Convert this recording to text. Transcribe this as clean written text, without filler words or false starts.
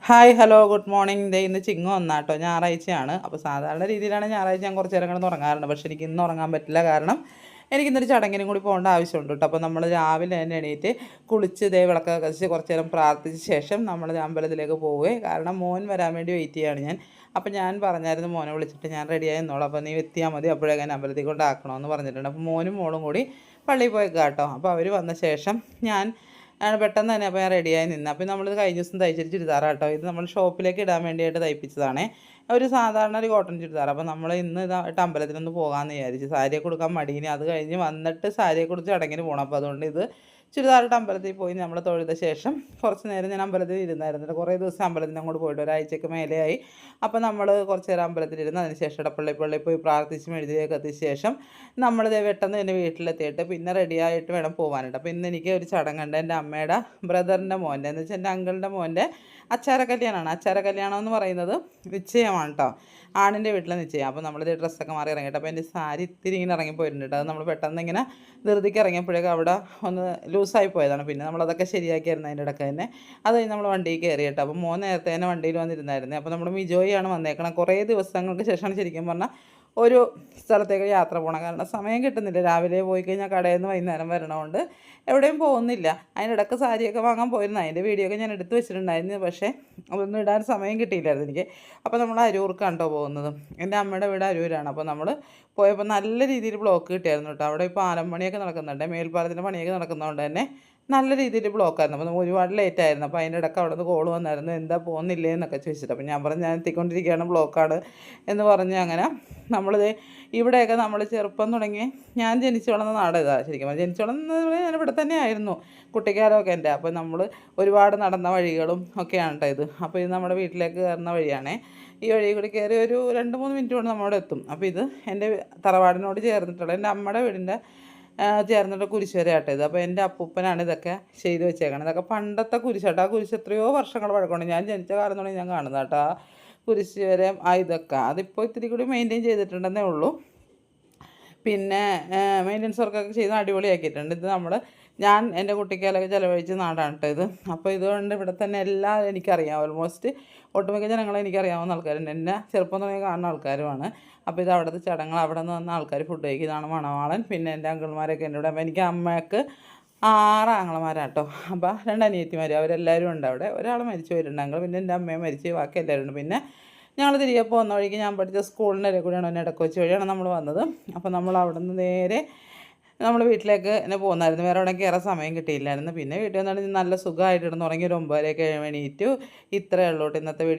Hi hello good morning. ദേ ഇന്ന് ചിങ്ങം ഒന്നാട്ടോ, ഞായറാഴ്ചയാണ്. അപ്പോൾ സാധാരണ രീതിയിലാണ് ഞായറാഴ്ച ഞാൻ കുറച്ച് നേരം കിടന്ന് ഉറങ്ങാറുണ്ട്. പക്ഷേ എനിക്ക് ഇന്ന് ഉറങ്ങാൻ പറ്റില്ല. കാരണം എനിക്കിന്നൊരു ചടങ്ങിനും കൂടി പോകേണ്ട ആവശ്യമുണ്ട് കേട്ടോ. അപ്പോൾ നമ്മൾ രാവിലെ തന്നെ എണീറ്റ് കുളിച്ച് ദേ വിളക്കൊക്കെ കത്തിച്ച് കുറച്ച് നേരം പ്രാർത്ഥിച്ച ശേഷം നമ്മൾ അമ്പലത്തിലേക്ക് പോവുകയും, കാരണം മോൻ വരാൻ വേണ്ടി വെയിറ്റ് ചെയ്യുകയാണ് ഞാൻ. അപ്പോൾ ഞാൻ പറഞ്ഞായിരുന്നു മോനെ വിളിച്ചിട്ട് ഞാൻ റെഡിയായി എന്നോളാം, അപ്പോൾ നീ എത്തിയാൽ മതി, അപ്പോഴേക്കും അമ്പലത്തിൽ കൊണ്ടാക്കണമെന്ന് പറഞ്ഞിട്ടുണ്ട്. അപ്പോൾ മോനും മോളും കൂടി പള്ളിയിൽ പോയേക്കാം കേട്ടോ. അപ്പോൾ അവർ വന്ന ശേഷം ഞാൻ പെട്ടെന്ന് തന്നെ അപ്പോൾ ഞാൻ റെഡിയായി നിന്ന്. അപ്പോൾ നമ്മളിത് കഴിഞ്ഞ ദിവസം തയ്ച്ചൊരു ചുരിദാറാണ് കേട്ടോ. ഇത് നമ്മൾ ഷോപ്പിലേക്ക് ഇടാൻ വേണ്ടിയിട്ട് തയ്പ്പിച്ചതാണേ. ഒരു സാധാരണ ഒരു കോട്ടൺ ചുരിദാർ. അപ്പോൾ നമ്മൾ ഇന്ന് ഇതായിട്ട് അമ്പലത്തിലൊന്ന് പോകാമെന്ന് വിചാരിച്ചു. സാരിയൊക്കെ കൊടുക്കാൻ മടീന്, അത് കഴിഞ്ഞ് വന്നിട്ട് സാരിയൊക്കെ കൊടുത്ത് ചടങ്ങിന് പോകണം. അപ്പോൾ അതുകൊണ്ട് ഇത് ചുരിദാറിട്ട് അമ്പലത്തിൽ പോയി നമ്മൾ തൊഴുത ശേഷം കുറച്ച് നേരം ഞാൻ അമ്പലത്തിൽ ഇരുന്നായിരുന്നു. കുറേ ദിവസം അമ്പലത്തിന് അങ്ങോട്ട് പോയിട്ട് ഒരാഴ്ചയ്ക്ക് മേലെയായി. അപ്പോൾ നമ്മൾ കുറച്ച് നേരം അമ്പലത്തിലിരുന്ന് അതിന് ശേഷം പള്ളിയിൽ പോയി പ്രാർത്ഥിച്ച് മെഴുതിയൊക്കെ എത്തിയ ശേഷം നമ്മളിത് പെട്ടെന്ന് എൻ്റെ വീട്ടിലെത്തിയിട്ട് പിന്നെ റെഡിയായിട്ട് വേണം പോകാനായിട്ട്. അപ്പോൾ ഇന്ന് എനിക്ക് ഒരു ചടങ്ങുണ്ട്. എൻ്റെ അമ്മയുടെ ബ്രദറിൻ്റെ മോൻ്റെ, എന്ന് വെച്ചാൽ എൻ്റെ അങ്കിളിൻ്റെ മോൻ്റെ അച്ചാര കല്യാണമാണ്. അച്ചാര കല്യാണം എന്ന് പറയുന്നത് നിശ്ചയമാണ് കേട്ടോ, ആണിൻ്റെ വീട്ടിലെ നിശ്ചയം. അപ്പോൾ നമ്മളിത് ഡ്രസ്സൊക്കെ മാറി ഇറങ്ങിയിട്ട്, അപ്പോൾ എൻ്റെ സാരി ഇത്തിരി ഇങ്ങനെ ഇറങ്ങിപ്പോയിട്ടുണ്ട്. അത് നമ്മൾ പെട്ടെന്ന് ഇങ്ങനെ ധൃതിക്ക് ഇറങ്ങിയപ്പോഴേക്കും അവിടെ ഒന്ന് ലൂസായി പോയതാണ്. പിന്നെ നമ്മളതൊക്കെ ശരിയാക്കിയായിരുന്നു അതിൻ്റെ ഇടയ്ക്ക് തന്നെ. അത് കഴിഞ്ഞ് നമ്മൾ വണ്ടിയിൽ കയറി കേട്ടോ. അപ്പോൾ മോൻ നേരത്തെ തന്നെ വണ്ടിയിൽ വന്നിരുന്നായിരുന്നു. അപ്പോൾ നമ്മൾ മിജോയാണ് വന്നേക്കണം. കുറേ ദിവസങ്ങൾക്ക് ശേഷമാണ് ശരിക്കും പറഞ്ഞാൽ ഒരു സ്ഥലത്തേക്ക് യാത്ര പോകണം. കാരണം സമയം കിട്ടുന്നില്ല. രാവിലെ പോയി കഴിഞ്ഞാൽ കടയിൽ നിന്ന് വൈകുന്നേരം വരണതുകൊണ്ട് എവിടെയും പോകുന്നില്ല. അതിനിടയ്ക്ക് സാരിയൊക്കെ വാങ്ങാൻ പോയിരുന്നു. അതിൻ്റെ വീഡിയോ ഒക്കെ ഞാൻ എടുത്ത് വെച്ചിട്ടുണ്ടായിരുന്നു. പക്ഷേ അതൊന്നും ഇടാൻ സമയം കിട്ടിയില്ലായിരുന്നു എനിക്ക്. അപ്പോൾ നമ്മൾ അരൂർക്കാണ് കേട്ടോ പോകുന്നത്. എൻ്റെ അമ്മയുടെ വീട് അരൂരാണ്. അപ്പോൾ നമ്മൾ പോയപ്പോൾ നല്ല രീതിയിൽ ബ്ലോക്ക് കിട്ടിയായിരുന്നു കേട്ടോ. അവിടെ ഇപ്പോൾ പാലം പണിയൊക്കെ നടക്കുന്നുണ്ട്, മേൽപ്പാലത്തിൻ്റെ പണിയൊക്കെ നടക്കുന്നതുകൊണ്ട് തന്നെ നല്ല രീതിയിൽ ബ്ലോക്കായിരുന്നു. അപ്പോൾ നമ്മൾ ഒരുപാട് ലേറ്റ് ആയിരുന്നു. അപ്പോൾ അതിൻ്റെ ഇടയ്ക്ക് അവിടെ നിന്ന് കോൾ വന്നായിരുന്നു, എന്താ പോകുന്നില്ലേ എന്നൊക്കെ ചോദിച്ചിട്ട്. അപ്പോൾ ഞാൻ പറഞ്ഞു ഞാൻ എത്തിക്കൊണ്ടിരിക്കുകയാണ്, ബ്ലോക്കാണ് എന്ന് പറഞ്ഞ്. അങ്ങനെ നമ്മളിത് ഇവിടെയൊക്കെ നമ്മൾ ചെറുപ്പം തുടങ്ങി, ഞാൻ ജനിച്ചു വളർന്ന നാട് ഇതാണ് ശരിക്കും. ജനിച്ചു വളർന്നത് ഞാൻ ഇവിടെ തന്നെ ആയിരുന്നു കുട്ടിക്കാലമൊക്കെ എൻ്റെ. അപ്പോൾ നമ്മൾ ഒരുപാട് നടന്ന വഴികളും ഒക്കെയാണ് കേട്ടോ ഇത്. അപ്പോൾ ഇത് നമ്മുടെ വീട്ടിലേക്ക് കയറുന്ന വഴിയാണേ. ഈ വഴി കൂടി കയറി ഒരു 2-3 മിനിറ്റ് കൊണ്ട് നമ്മളവിടെ എത്തും. അപ്പോൾ ഇത് എൻ്റെ തറവാടിനോട് ചേർന്നിട്ടുള്ള എൻ്റെ അമ്മയുടെ വീടിൻ്റെ ചേർന്നിട്ട് കുരിശുവരയാട്ടോ ഇത്. അപ്പോൾ എൻ്റെ അപ്പൂപ്പനാണ് ഇതൊക്കെ ചെയ്ത് വെച്ചേക്കണം. ഇതൊക്കെ പണ്ടത്തെ കുരിശാട്ടോ. ആ കുരിശ് എത്രയോ വർഷങ്ങൾ പഴക്കമുണ്ട്. ഞാൻ ജനിച്ച കാലം തുടങ്ങി ഞാൻ കാണുന്നത് കേട്ടോ. ആ കുരിശ് വരെ ഇതൊക്കെ അതിപ്പോൾ ഇത്തിരി കൂടി മെയിൻറ്റെയിൻ ചെയ്തിട്ടുണ്ടെന്നേ ഉള്ളൂ. പിന്നെ മെയിൻ്റനൻസ് വർക്കൊക്കെ ചെയ്ത് അടിപൊളിയാക്കിയിട്ടുണ്ട്. ഇത് ഞാൻ എൻ്റെ കുട്ടിക്കാലൊക്കെ ചിലവഴിച്ച നാടാണ് കേട്ടോ ഇത്. അപ്പോൾ ഇതുകൊണ്ട് ഇവിടെ തന്നെ എല്ലാം എനിക്കറിയാം. ഓൾമോസ്റ്റ് ഒട്ടുമിക്ക ജനങ്ങളെ എനിക്കറിയാവുന്ന ആൾക്കാരുണ്ട്. എന്നെ ചെറുപ്പം തുടങ്ങി കാണുന്ന ആൾക്കാരുമാണ്. അപ്പോൾ ഇത് അവിടുത്തെ ചടങ്ങുകൾ, അവിടെ നിന്ന് വന്ന ആൾക്കാർ ഫുഡ് കഴിക്കും. ഇതാണ് മണവാളൻ. പിന്നെ എൻ്റെ അങ്കിൾമാരൊക്കെ എൻ്റെ ഇവിടെ. അപ്പോൾ എനിക്ക് അമ്മയ്ക്ക് 6 ആങ്ങളമാരാട്ടോ. അപ്പോൾ 2 അനിയത്തിമാർ, അവരെല്ലാവരും ഉണ്ട് അവിടെ. ഒരാൾ മരിച്ചു പോയിട്ടുണ്ട് അങ്കിൾ. പിന്നെ എൻ്റെ അമ്മയും മരിച്ച്, ബാക്കി എല്ലാവരും ഉണ്ട്. പിന്നെ ഞങ്ങൾ തിരികെ പോകുന്ന വഴിക്ക് ഞാൻ പഠിച്ച സ്കൂളിൻ്റെ ഇടയിൽ കൂടിയാണ്, എന്നെ ഇടക്കൊച്ചി വഴിയാണ് നമ്മൾ വന്നത്. അപ്പോൾ നമ്മൾ അവിടെ നിന്ന് നേരെ നമ്മൾ വീട്ടിലേക്ക് തന്നെ പോകുന്നായിരുന്നു. വേറെ എവിടെ കയറാൻ സമയം കിട്ടിയില്ലായിരുന്നു. പിന്നെ വീട്ടിൽ വന്നിട്ട് നല്ല സുഖമായിട്ട് ഇടുന്ന് ഉറങ്ങി ഒരു 9:30 എണീറ്റു. ഇത്രയേ ഉള്ളൂ ഇന്നത്തെ വീഡിയോ.